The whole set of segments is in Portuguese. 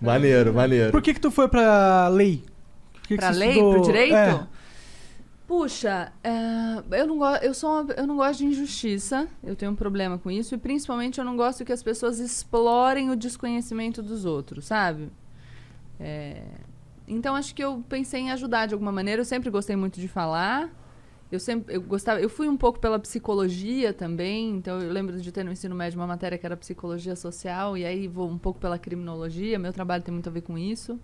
Maneiro, maneiro. Por que tu foi pra lei? Pra lei? Pro direito? É. Puxa, eu não gosto de injustiça, eu tenho um problema com isso, e principalmente eu não gosto que as pessoas explorem o desconhecimento dos outros, sabe? Então acho que eu pensei em ajudar de alguma maneira, eu sempre gostei muito de falar, eu fui um pouco pela psicologia também, então eu lembro de ter no ensino médio uma matéria que era psicologia social, e aí vou um pouco pela criminologia, meu trabalho tem muito a ver com isso,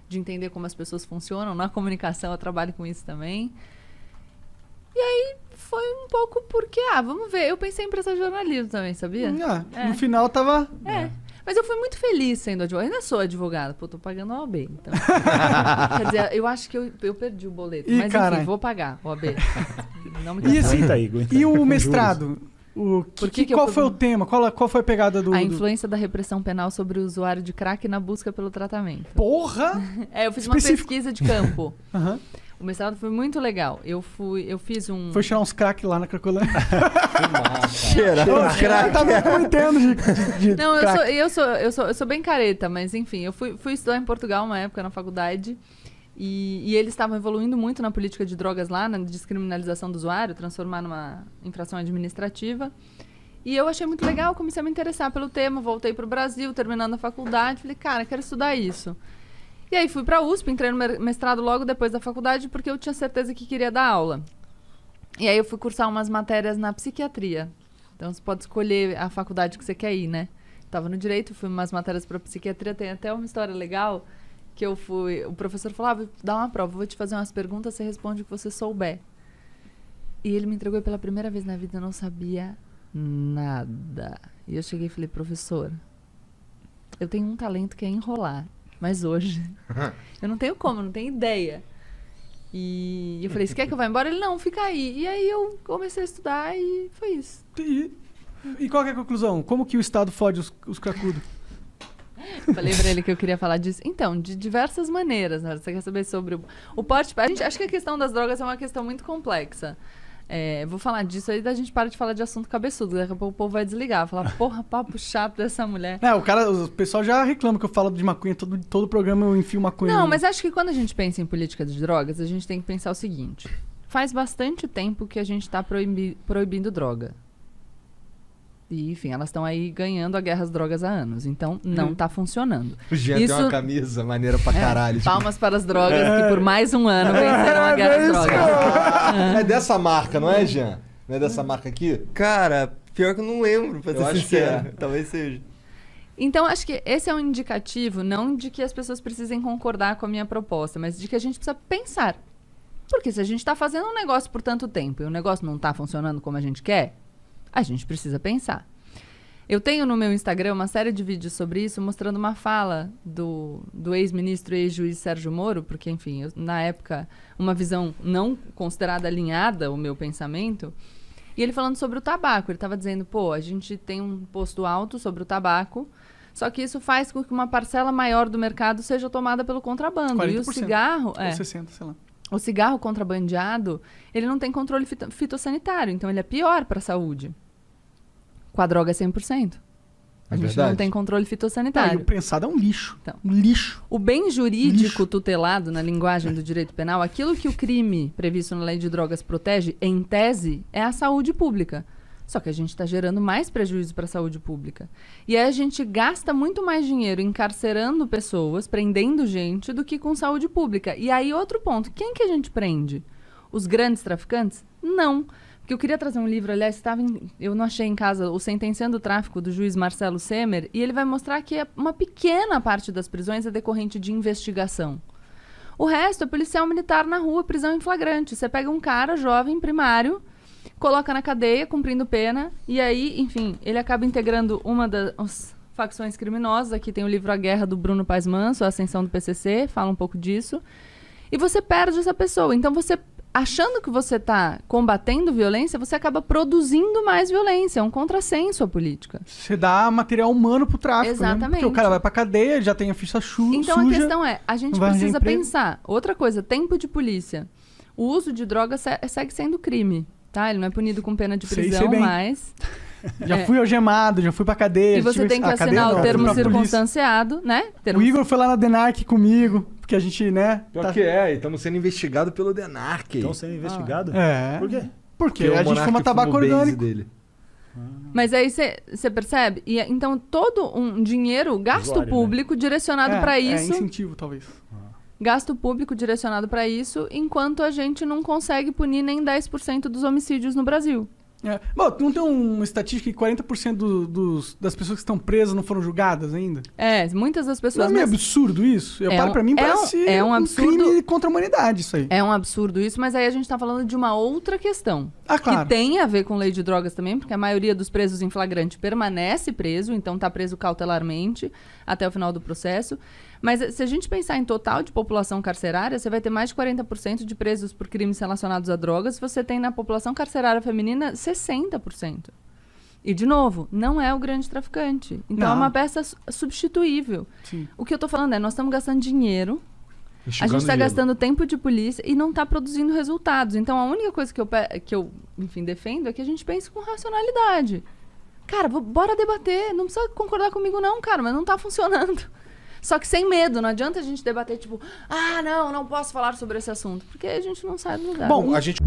de entender como as pessoas funcionam, na comunicação eu trabalho com isso também. E aí foi um pouco porque, vamos ver, eu pensei em prestar jornalismo também, sabia? No final tava... Mas eu fui muito feliz sendo advogada. Eu ainda sou advogada, tô pagando a OAB, então. Quer dizer, eu acho que eu perdi o boleto, mas enfim, vou pagar o OAB. Não me E, assim, e o mestrado? Qual foi o tema? Qual foi a pegada do... A influência da repressão penal sobre o usuário de crack na busca pelo tratamento. Porra! Eu fiz uma pesquisa de campo. O mestrado foi muito legal. Eu fiz um... Foi tirar uns crack lá na Cracolândia. Cheirar uns crack. Eu entendo de Não, crack. eu sou bem careta, mas enfim, eu fui estudar em Portugal uma época na faculdade e eles estavam evoluindo muito na política de drogas lá, na descriminalização do usuário, transformar numa infração administrativa. E eu achei muito legal, comecei a me interessar pelo tema, voltei para o Brasil, terminando a faculdade, falei, cara, quero estudar isso. E aí fui para a USP, entrei no mestrado logo depois da faculdade, porque eu tinha certeza que queria dar aula. E aí eu fui cursar umas matérias na psiquiatria. Então você pode escolher a faculdade que você quer ir, né? Tava no direito, fui umas matérias para psiquiatria, tem até uma história legal que eu fui... O professor falou, vou dar uma prova, vou te fazer umas perguntas, você responde o que você souber. E ele me entregou pela primeira vez na vida, eu não sabia nada. E eu cheguei e falei, professor, eu tenho um talento que é enrolar. Mas hoje, eu não tenho como, não tenho ideia. E eu falei, você quer que eu vá embora? Ele, não, fica aí. E aí eu comecei a estudar e foi isso. E qual que é a conclusão? Como que o Estado fode os cracudos? Falei pra ele que eu queria falar disso. Então, de diversas maneiras. Né? Você quer saber sobre o porte... Acho que a questão das drogas é uma questão muito complexa. Vou falar disso aí, da gente para de falar de assunto cabeçudo. Daqui a pouco o povo vai desligar. Vai falar, porra, papo chato dessa mulher. O pessoal já reclama que eu falo de maconha. Todo programa eu enfio maconha. Não, mas acho que quando a gente pensa em política de drogas, a gente tem que pensar o seguinte. Faz bastante tempo que a gente está proibindo droga. E, enfim, elas estão aí ganhando a guerra às drogas há anos. Então, não tá funcionando. O Jean tem uma camisa maneira pra caralho. Palmas para as drogas que por mais um ano venceram a guerra às drogas. É dessa marca, não é, Jean? Não é dessa marca aqui? Cara, pior que eu não lembro, pra ser sincero. Acho que é. Talvez seja. Então, acho que esse é um indicativo, não de que as pessoas precisem concordar com a minha proposta, mas de que a gente precisa pensar. Porque se a gente está fazendo um negócio por tanto tempo e o negócio não está funcionando como a gente quer, a gente precisa pensar. Eu tenho no meu Instagram uma série de vídeos sobre isso, mostrando uma fala do ex-ministro e ex-juiz Sérgio Moro, porque, enfim, na época, uma visão não considerada alinhada ao meu pensamento, e ele falando sobre o tabaco. Ele estava dizendo, a gente tem um imposto alto sobre o tabaco, só que isso faz com que uma parcela maior do mercado seja tomada pelo contrabando. 40%. E o cigarro... 60%, sei lá. O cigarro contrabandeado, ele não tem controle fitossanitário, então ele é pior para a saúde. Com a droga é 100%. A gente não tem controle fitossanitário. O prensado é um lixo. Então, um lixo. O bem jurídico tutelado na linguagem do direito penal, aquilo que o crime previsto na lei de drogas protege, em tese, é a saúde pública. Só que a gente está gerando mais prejuízo para a saúde pública. E aí a gente gasta muito mais dinheiro encarcerando pessoas, prendendo gente, do que com saúde pública. E aí outro ponto, quem que a gente prende? Os grandes traficantes? Não. Porque eu queria trazer um livro, aliás, eu não achei em casa, o Sentenciando o Tráfico, do juiz Marcelo Semer, e ele vai mostrar que uma pequena parte das prisões é decorrente de investigação. O resto é policial militar na rua, prisão em flagrante. Você pega um cara jovem, primário, coloca na cadeia, cumprindo pena, e aí, enfim, ele acaba integrando uma das facções criminosas. Aqui tem o livro A Guerra, do Bruno Paes Manso, A Ascensão do PCC, fala um pouco disso. E você perde essa pessoa. Então, você, achando que você está combatendo violência, você acaba produzindo mais violência. É um contrassenso a política. Você dá material humano pro tráfico. Exatamente. Né? Porque o cara vai pra cadeia, já tem a ficha suja. Então, a questão é, a gente precisa pensar. Outra coisa, tempo de polícia. O uso de drogas segue sendo crime. Tá? Ele não é punido com pena de prisão, mas... Já fui algemado, já fui pra cadeia. E você tem que assinar o termo circunstanciado, né? O Igor foi lá na DENARC comigo, porque a gente, né... Pior que é, e estamos sendo investigados pelo DENARC. Estão sendo investigados? É. Por quê? Porque a gente fuma tabaco orgânico. Dele. Mas aí você percebe? E, então, todo um dinheiro, gasto Usuário, público direcionado para isso... É incentivo, talvez. Gasto público direcionado para isso, enquanto a gente não consegue punir nem 10% dos homicídios no Brasil. Bom, não tem uma estatística que 40% das pessoas que estão presas não foram julgadas ainda? Muitas das pessoas... Não é meio absurdo isso? Pra mim parece um absurdo, crime contra a humanidade isso aí. É um absurdo isso, mas aí a gente tá falando de uma outra questão. Claro. Que tem a ver com lei de drogas também, porque a maioria dos presos em flagrante permanece preso, então tá preso cautelarmente até o final do processo. Mas se a gente pensar em total de população carcerária, você vai ter mais de 40% de presos por crimes relacionados a drogas. Você tem na população carcerária feminina 60%. E, de novo, não é o grande traficante. Então, é uma peça substituível. Sim. O que eu tô falando nós estamos gastando dinheiro, Enxugando a gente está gelo. gastando tempo de polícia e não está produzindo resultados. Então, a única coisa que eu enfim, defendo é que a gente pense com racionalidade. Cara, bora debater. Não precisa concordar comigo não, cara, mas não tá funcionando. Só que sem medo, não adianta a gente debater, tipo, não posso falar sobre esse assunto, porque a gente não sai do lugar. Bom, a gente...